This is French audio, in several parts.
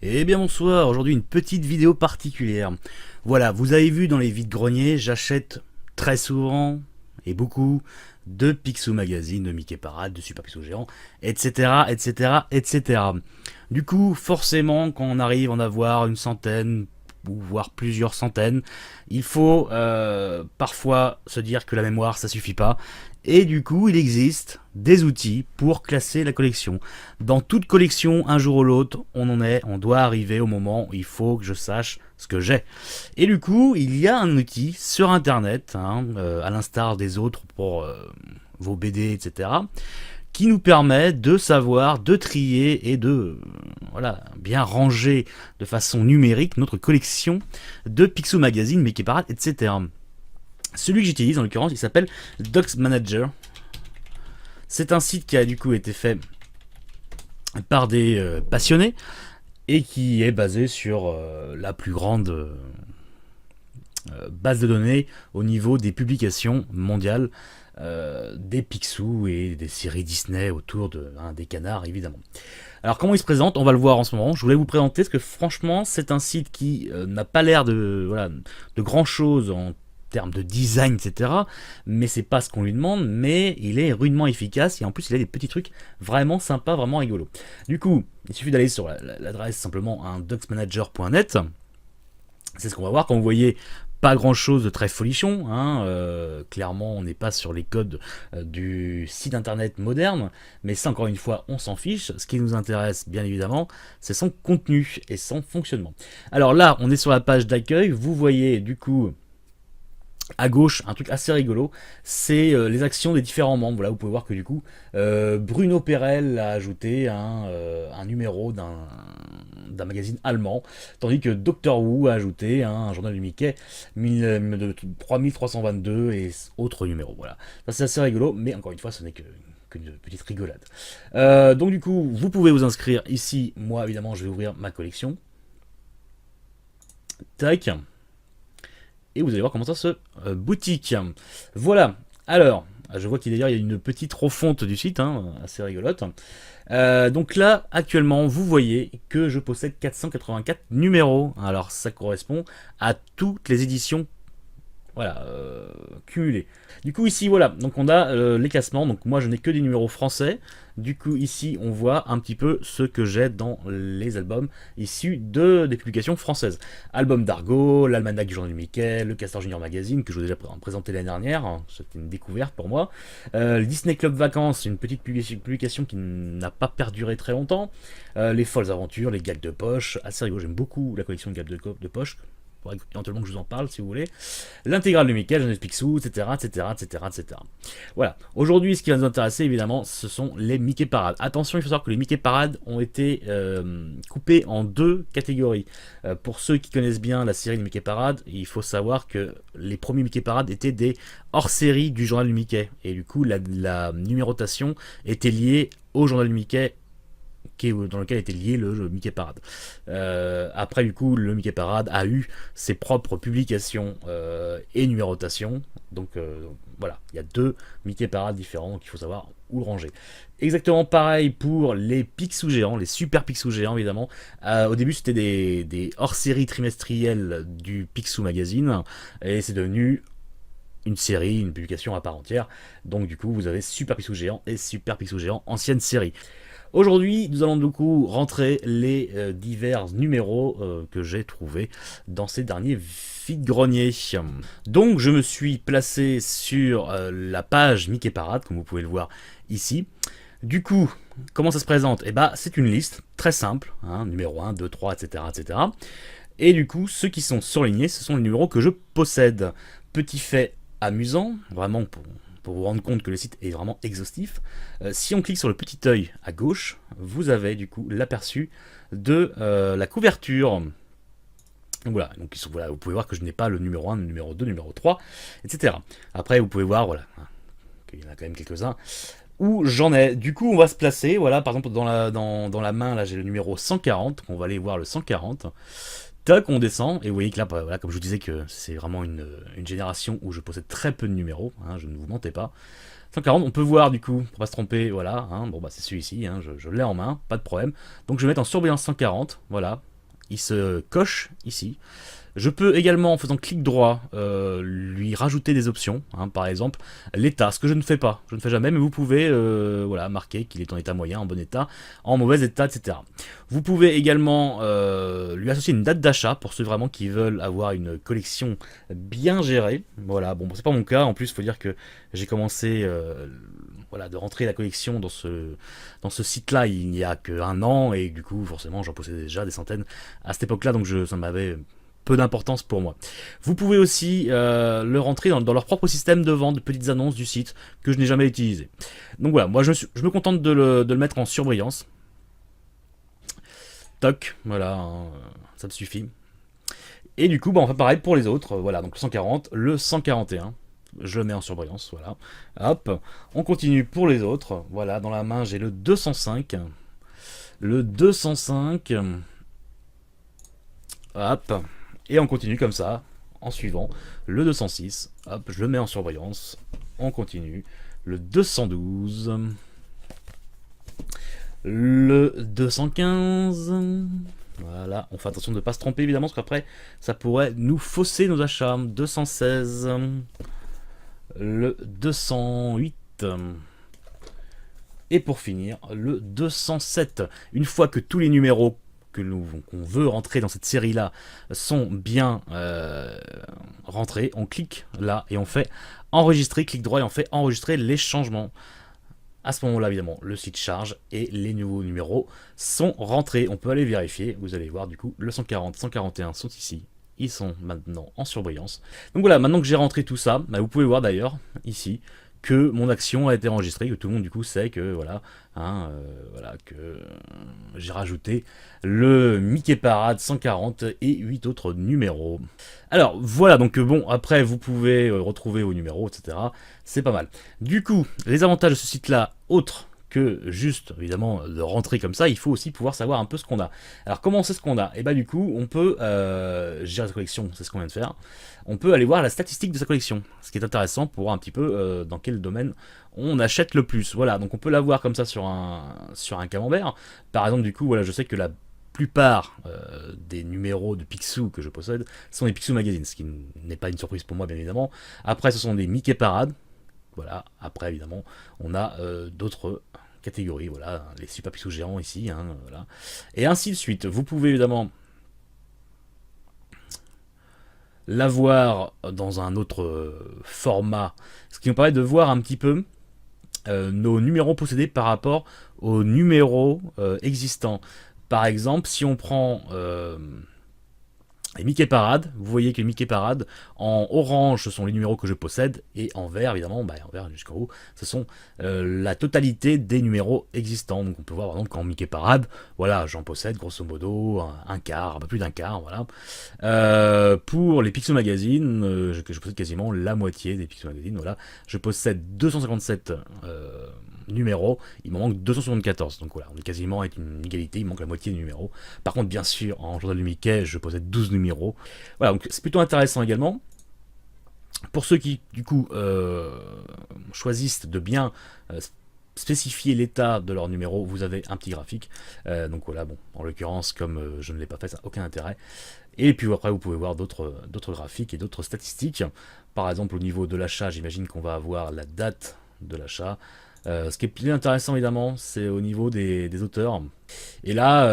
Eh bien bonsoir, aujourd'hui une petite vidéo particulière. Voilà, vous avez vu dans les vides-greniers, j'achète très souvent et beaucoup de Picsou Magazine, de Mickey Parade, de Super Picsou Géant, etc., etc., etc. Du coup, forcément, quand on arrive à en avoir une centaine, ou voire plusieurs centaines, il faut parfois se dire que la mémoire, ça suffit pas. Et du coup, il existe des outils pour classer la collection. Dans toute collection, un jour ou l'autre, on doit arriver au moment où il faut que je sache ce que j'ai. Et du coup, il y a un outil sur Internet, à l'instar des autres pour vos BD, etc., qui nous permet de savoir, de trier et de voilà, bien ranger de façon numérique notre collection de Picsou Magazine, Mickey Parade, etc. Celui que j'utilise en l'occurrence, il s'appelle Docs Manager. C'est un site qui a du coup été fait par des passionnés et qui est basé sur la plus grande base de données au niveau des publications mondiales des Picsou et des séries Disney autour des canards évidemment. Alors comment il se présente, on va le voir en ce moment. Je voulais vous présenter parce que franchement c'est un site qui n'a pas l'air de grand chose en termes de design, etc. Mais c'est pas ce qu'on lui demande, mais il est rudement efficace et en plus il a des petits trucs vraiment sympas, vraiment rigolos. Du coup, il suffit d'aller sur l'adresse simplement docsmanager.net. C'est ce qu'on va voir quand vous voyez pas grand chose de très folichon, clairement on n'est pas sur les codes du site internet moderne, mais ça encore une fois on s'en fiche, ce qui nous intéresse bien évidemment c'est son contenu et son fonctionnement. Alors là on est sur la page d'accueil, vous voyez du coup à gauche, un truc assez rigolo, c'est les actions des différents membres. Voilà, vous pouvez voir que du coup, Bruno Perel a ajouté un numéro d'un magazine allemand, tandis que Doctor Who a ajouté un journal du Mickey 3322 et autres numéros. Voilà, ça c'est assez rigolo, mais encore une fois, ce n'est qu'une petite rigolade. Donc du coup, vous pouvez vous inscrire ici. Moi, évidemment, je vais ouvrir ma collection. Tac. Et vous allez voir comment ça se boutique. Voilà. Alors, je vois qu'il d'ailleurs il y a une petite refonte du site, assez rigolote. Donc là, actuellement, vous voyez que je possède 484 numéros. Alors, ça correspond à toutes les éditions voilà, cumulé. Du coup ici voilà, donc on a les classements, donc moi je n'ai que des numéros français. Du coup ici on voit un petit peu ce que j'ai dans les albums issus des publications françaises. Album d'Argo, l'Almanach du Journal du Mickey, le Castor Junior Magazine que je vous ai déjà présenté l'année dernière, c'était une découverte pour moi. Le Disney Club Vacances, une petite publication qui n'a pas perduré très longtemps. Les Folles Aventures, les gags de poche, assez rigolo, j'aime beaucoup la collection de gags de poche. Faudrait éventuellement que je vous en parle si vous voulez. L'intégrale de Mickey, Jeunesse Picsou, etc., etc., etc., etc. Voilà. Aujourd'hui, ce qui va nous intéresser, évidemment, ce sont les Mickey Parades. Attention, il faut savoir que les Mickey Parades ont été coupés en deux catégories. Pour ceux qui connaissent bien la série de Mickey Parades, il faut savoir que les premiers Mickey Parades étaient des hors-série du journal du Mickey. Et du coup, la numérotation était liée au journal du Mickey dans lequel était lié le Mickey Parade. Après, du coup, le Mickey Parade a eu ses propres publications et numérotations. Donc voilà, il y a deux Mickey Parade différents, donc il faut savoir où le ranger. Exactement pareil pour les Picsou géants, les super Picsou géants évidemment. Au début, c'était des hors-séries trimestrielles du Picsou Magazine, et c'est devenu une série, une publication à part entière. Donc du coup, vous avez Super Picsou Géant et Super Picsou Géant ancienne série. Aujourd'hui, nous allons du coup rentrer les divers numéros que j'ai trouvés dans ces derniers vide-greniers. Donc, je me suis placé sur la page Mickey Parade, comme vous pouvez le voir ici. Du coup, comment ça se présente? Eh ben, c'est une liste très simple, numéro 1, 2, 3, etc., etc. Et du coup, ceux qui sont surlignés, ce sont les numéros que je possède. Petit fait amusant, vraiment pour vous rendre compte que le site est vraiment exhaustif. Si on clique sur le petit œil à gauche, vous avez du coup l'aperçu de la couverture. Donc voilà, voilà, vous pouvez voir que je n'ai pas le numéro 1, le numéro 2, le numéro 3, etc. Après, vous pouvez voir, voilà, qu'il y en a quand même quelques-uns où j'en ai. Du coup, on va se placer, voilà, par exemple, dans la main, là, j'ai le numéro 140, on va aller voir le 140. Tac, on descend, et vous voyez que là, voilà, comme je vous disais, que c'est vraiment une génération où je possède très peu de numéros, je ne vous mentais pas. 140, on peut voir du coup, pour pas se tromper, voilà, bon bah c'est celui-ci, je l'ai en main, pas de problème. Donc je vais mettre en surveillance 140, voilà, il se coche ici. Je peux également, en faisant clic droit, lui rajouter des options, hein, par exemple l'état, ce que je ne fais pas, je ne fais jamais, mais vous pouvez voilà, marquer qu'il est en état moyen, en bon état, en mauvais état, etc. Vous pouvez également lui associer une date d'achat pour ceux vraiment qui veulent avoir une collection bien gérée. Voilà, bon, c'est pas mon cas, en plus, il faut dire que j'ai commencé voilà, de rentrer la collection dans ce site-là il n'y a qu'un an, et du coup, forcément, j'en possédais déjà des centaines à cette époque-là, donc ça m'avait peu d'importance pour moi. Vous pouvez aussi le rentrer dans leur propre système de vente de petites annonces du site que je n'ai jamais utilisé. Donc voilà, moi je me contente de le mettre en surbrillance. Toc, voilà, hein, ça me suffit. Et du coup, bah, on fait pareil pour les autres. Voilà, donc le 140, le 141. Je le mets en surbrillance, voilà. Hop, on continue pour les autres. Voilà, dans la main j'ai le 205. Le 205. Hop. Et on continue comme ça, en suivant. Le 206, hop, je le mets en surbrillance. On continue. Le 212. Le 215. Voilà, on fait attention de ne pas se tromper évidemment, parce qu'après, ça pourrait nous fausser nos achats. 216. Le 208. Et pour finir, le 207. Une fois que tous les numéros qu'on veut rentrer dans cette série là sont bien rentrés, on clique là et on fait enregistrer, clic droit et on fait enregistrer les changements. À ce moment là évidemment le site charge et les nouveaux numéros sont rentrés. On peut aller vérifier, vous allez voir du coup le 140, 141 sont ici, ils sont maintenant en surbrillance. Donc voilà, maintenant que j'ai rentré tout ça, bah, vous pouvez voir d'ailleurs ici que mon action a été enregistrée, que tout le monde du coup sait que voilà, hein, voilà que j'ai rajouté le Mickey Parade 140 et 8 autres numéros. Alors voilà, donc bon, après vous pouvez retrouver vos numéros, etc. C'est pas mal. Du coup, les avantages de ce site-là, autres que juste évidemment de rentrer comme ça, il faut aussi pouvoir savoir un peu ce qu'on a. Alors comment on sait ce qu'on a? Et bah du coup on peut gérer sa collection, c'est ce qu'on vient de faire. On peut aller voir la statistique de sa collection, ce qui est intéressant pour voir un petit peu dans quel domaine on achète le plus. Voilà, donc on peut la voir comme ça sur un camembert. Par exemple du coup voilà, je sais que la plupart des numéros de Picsou que je possède sont des Picsou Magazine, ce qui n'est pas une surprise pour moi bien évidemment. Après ce sont des Mickey Parade. Voilà, après évidemment on a d'autres catégories, voilà, les Super Picsou géants ici, hein, voilà. Et ainsi de suite. Vous pouvez évidemment l'avoir dans un autre format, ce qui nous permet de voir un petit peu nos numéros possédés par rapport aux numéros existants. Par exemple, si on prend les Mickey Parade, vous voyez que les Mickey Parade, en orange, ce sont les numéros que je possède, et en vert, évidemment, bah, en vert jusqu'en haut, ce sont la totalité des numéros existants. Donc on peut voir, par exemple, qu'en Mickey Parade, voilà, j'en possède grosso modo un quart, un peu plus d'un quart, voilà. Pour les Picsou Magazine, que je possède quasiment la moitié des Picsou Magazine, voilà. Je possède 257 numéros, il m'en manque 274, donc voilà, on est quasiment avec une égalité, il manque la moitié des numéros. Par contre, bien sûr, en journal du Mickey, je possède 12 numéros. Voilà, donc c'est plutôt intéressant également. Pour ceux qui, du coup, choisissent de bien spécifier l'état de leur numéro, vous avez un petit graphique. Donc voilà, bon, en l'occurrence, comme je ne l'ai pas fait, ça n'a aucun intérêt. Et puis après, vous pouvez voir d'autres graphiques et d'autres statistiques. Par exemple, au niveau de l'achat, j'imagine qu'on va avoir la date de l'achat. Ce qui est plus intéressant évidemment, c'est au niveau des auteurs. Et là,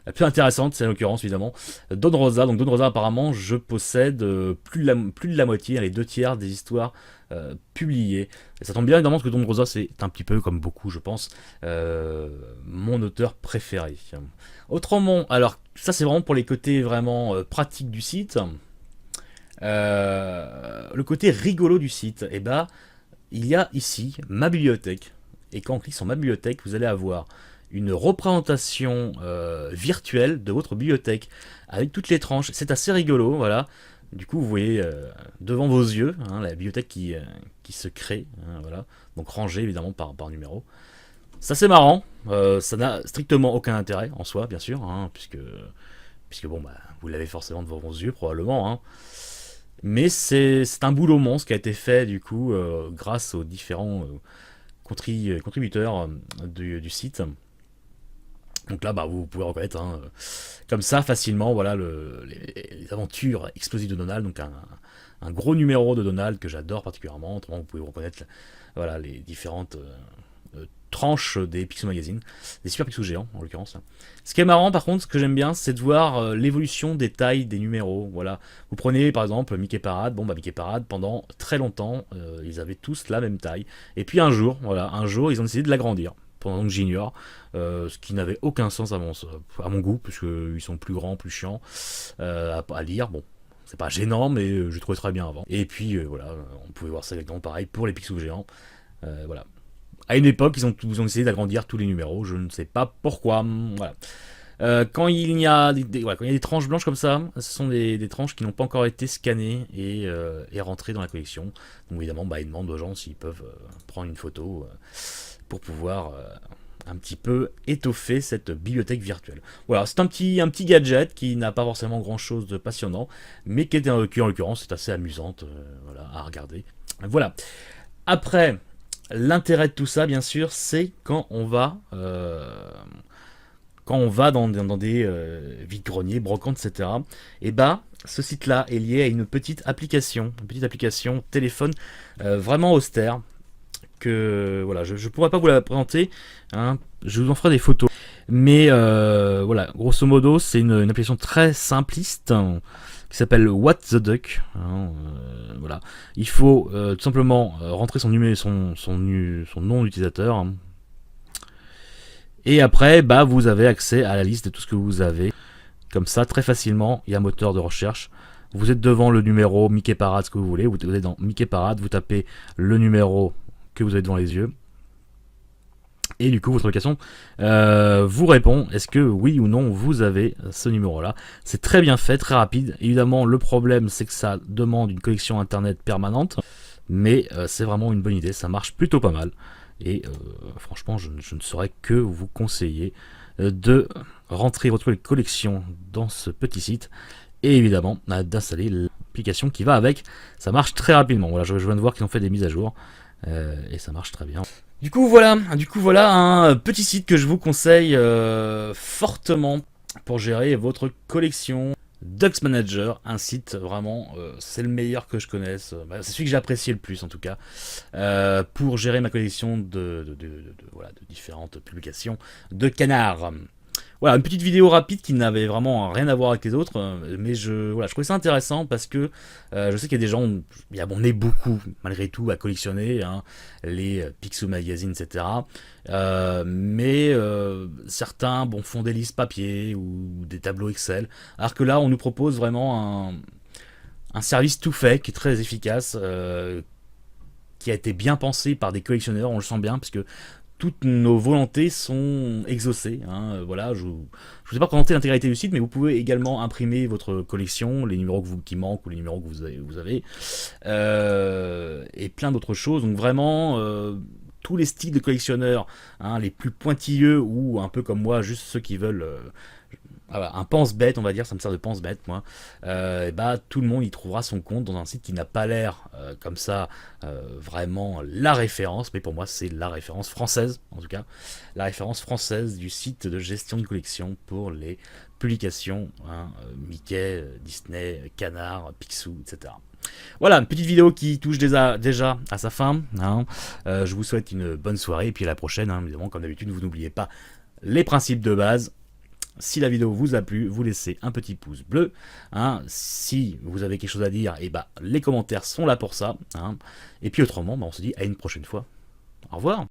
la plus intéressante, c'est en l'occurrence évidemment Don Rosa. Donc Don Rosa, apparemment, je possède plus de la moitié, les 2 tiers des histoires publiées. Et ça tombe bien évidemment parce que Don Rosa, c'est un petit peu comme beaucoup, je pense, mon auteur préféré. Autrement, alors ça c'est vraiment pour les côtés vraiment pratiques du site. Le côté rigolo du site, et bah il y a ici ma bibliothèque. Et quand on clique sur ma bibliothèque, vous allez avoir une représentation virtuelle de votre bibliothèque avec toutes les tranches. C'est assez rigolo, voilà. Du coup, vous voyez devant vos yeux hein, la bibliothèque qui se crée, hein, voilà. Donc rangée évidemment par numéro. Ça c'est marrant. Ça n'a strictement aucun intérêt en soi, bien sûr, hein, puisque bon, bah, vous l'avez forcément devant vos yeux probablement. Hein. Mais c'est un boulot monstre qui a été fait du coup grâce aux différents contributeurs du site. Donc là, bah, vous pouvez reconnaître comme ça facilement, voilà, les aventures explosives de Donald, donc un gros numéro de Donald que j'adore particulièrement. Autrement, vous pouvez reconnaître voilà, les différentes tranches des Picsou Magazine, des Super Picsou géants en l'occurrence. Ce qui est marrant par contre, ce que j'aime bien, c'est de voir l'évolution des tailles des numéros. Voilà, vous prenez par exemple Mickey Parade. Bon bah Mickey Parade pendant très longtemps, ils avaient tous la même taille. Et puis un jour, voilà, un jour ils ont décidé de l'agrandir pendant que j'ignore, ce qui n'avait aucun sens à mon goût, puisqu'ils sont plus grands, plus chiants à lire. Bon, c'est pas gênant, mais je trouvais très bien avant. Et puis voilà, on pouvait voir ça exactement pareil pour les Picsou géants. Voilà. À une époque, ils ont essayé d'agrandir tous les numéros, je ne sais pas pourquoi. Voilà. Quand il y a voilà, quand il y a des tranches blanches comme ça, ce sont des tranches qui n'ont pas encore été scannées et rentrées dans la collection. Donc évidemment, bah, ils demandent aux gens s'ils peuvent prendre une photo pour pouvoir un petit peu étoffer cette bibliothèque virtuelle. Voilà, c'est un petit gadget qui n'a pas forcément grand chose de passionnant, mais qui en l'occurrence est assez amusante voilà, à regarder. Voilà. Après, l'intérêt de tout ça, bien sûr, c'est quand on va dans des vides-greniers, brocantes, etc. Et bah, ce site-là est lié à une petite application téléphone vraiment austère que voilà, je ne pourrais pas vous la présenter, hein, je vous en ferai des photos. Mais voilà, grosso modo, c'est une application très simpliste qui s'appelle What the Duck. Voilà, il faut tout simplement rentrer son nom d'utilisateur. Hein. Et après, bah, vous avez accès à la liste de tout ce que vous avez. Comme ça, très facilement, il y a un moteur de recherche. Vous êtes devant le numéro Mickey Parade, ce que vous voulez. Vous êtes dans Mickey Parade, vous tapez le numéro que vous avez devant les yeux. Et du coup, votre application vous répond est-ce que oui ou non vous avez ce numéro-là. C'est très bien fait, très rapide. Évidemment, le problème, c'est que ça demande une connexion internet permanente. Mais c'est vraiment une bonne idée, ça marche plutôt pas mal. Et franchement, je ne saurais que vous conseiller de rentrer votre collection dans ce petit site. Et évidemment, d'installer l'application qui va avec. Ça marche très rapidement. Voilà, je viens de voir qu'ils ont fait des mises à jour. Et ça marche très bien. Du coup voilà un petit site que je vous conseille fortement pour gérer votre collection. Ducks Manager, un site vraiment, c'est le meilleur que je connaisse. C'est celui que j'ai apprécié le plus en tout cas, pour gérer ma collection voilà, de différentes publications de canards. Voilà, une petite vidéo rapide qui n'avait vraiment rien à voir avec les autres, mais voilà, je trouvais ça intéressant parce que je sais qu'il y a des gens, on est beaucoup malgré tout à collectionner hein, les Picsou Magazine, etc. Mais certains font des listes papier ou des tableaux Excel, alors que là on nous propose vraiment un service tout fait qui est très efficace, qui a été bien pensé par des collectionneurs, on le sent bien, parce que toutes nos volontés sont exaucées. Hein. Voilà, je ne vous ai pas présenté l'intégralité du site, mais vous pouvez également imprimer votre collection, les numéros qui manquent ou les numéros que vous avez et plein d'autres choses. Donc vraiment, tous les styles de collectionneurs, hein, les plus pointilleux ou un peu comme moi, juste ceux qui veulent un pense-bête, on va dire, ça me sert de pense-bête, moi. Et bah, tout le monde y trouvera son compte dans un site qui n'a pas l'air comme ça vraiment la référence, mais pour moi, c'est la référence française, en tout cas, la référence française du site de gestion de collection pour les publications hein, Mickey, Disney, Canard, Picsou, etc. Voilà, une petite vidéo qui touche déjà à sa fin. Hein. Je vous souhaite une bonne soirée et puis à la prochaine. Hein, évidemment, comme d'habitude, vous n'oubliez pas les principes de base. Si la vidéo vous a plu, vous laissez un petit pouce bleu. Hein. Si vous avez quelque chose à dire, et les commentaires sont là pour ça. Hein. Et puis autrement, on se dit à une prochaine fois. Au revoir.